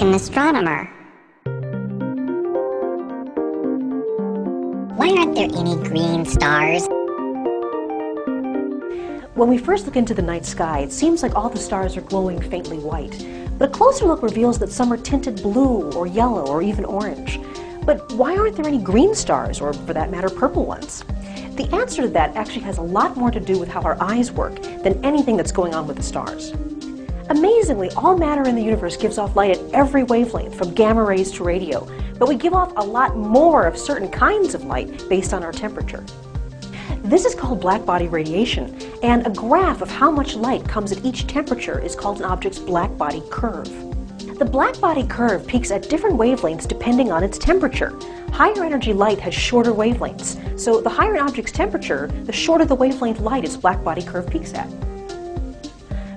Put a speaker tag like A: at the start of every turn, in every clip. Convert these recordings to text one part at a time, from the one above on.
A: an astronomer. Why aren't there any green stars?
B: When we first look into the night sky, it seems like all the stars are glowing faintly white. But a closer look reveals that some are tinted blue or yellow or even orange. But why aren't there any green stars, or for that matter, purple ones? The answer to that actually has a lot more to do with how our eyes work than anything that's going on with the stars. Amazingly, all matter in the universe gives off light at every wavelength, from gamma rays to radio, but we give off a lot more of certain kinds of light based on our temperature. This is called black-body radiation, and a graph of how much light comes at each temperature is called an object's black-body curve. The black-body curve peaks at different wavelengths depending on its temperature. Higher energy light has shorter wavelengths, so the higher an object's temperature, the shorter the wavelength light its black-body curve peaks at.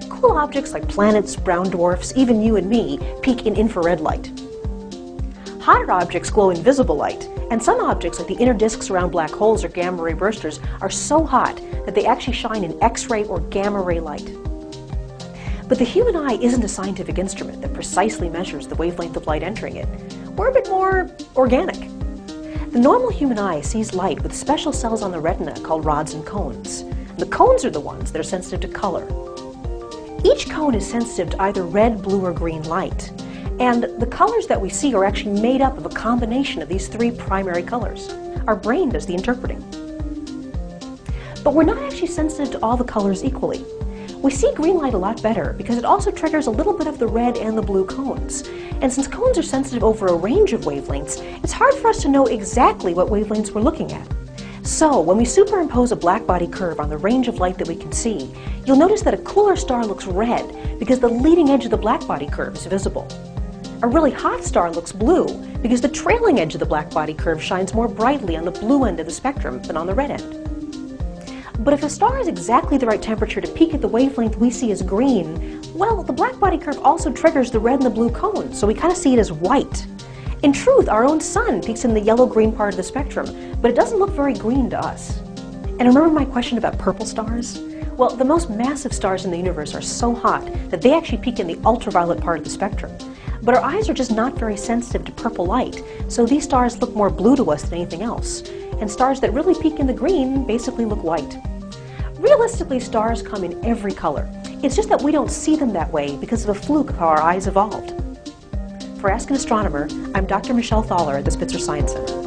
B: Cool objects like planets, brown dwarfs, even you and me, peak in infrared light. Hotter objects glow in visible light, and some objects like the inner disks around black holes or gamma ray bursters are so hot that they actually shine in X-ray or gamma ray light. But the human eye isn't a scientific instrument that precisely measures the wavelength of light entering it. We're a bit more organic. The normal human eye sees light with special cells on the retina called rods and cones. The cones are the ones that are sensitive to color. Each cone is sensitive to either red, blue, or green light. And the colors that we see are actually made up of a combination of these three primary colors. Our brain does the interpreting. But we're not actually sensitive to all the colors equally. We see green light a lot better because it also triggers a little bit of the red and the blue cones. And since cones are sensitive over a range of wavelengths, it's hard for us to know exactly what wavelengths we're looking at. So, when we superimpose a black-body curve on the range of light that we can see, you'll notice that a cooler star looks red because the leading edge of the black-body curve is visible. A really hot star looks blue because the trailing edge of the black-body curve shines more brightly on the blue end of the spectrum than on the red end. But if a star is exactly the right temperature to peak at the wavelength we see as green, well, the black-body curve also triggers the red and the blue cones, so we kind of see it as white. In truth, our own sun peaks in the yellow-green part of the spectrum, but it doesn't look very green to us. And remember my question about purple stars? Well, the most massive stars in the universe are so hot that they actually peak in the ultraviolet part of the spectrum. But our eyes are just not very sensitive to purple light, so these stars look more blue to us than anything else. And stars that really peak in the green basically look white. Realistically, stars come in every color. It's just that we don't see them that way because of a fluke of how our eyes evolved. For Ask an Astronomer, I'm Dr. Michelle Thaler at the Spitzer Science Center.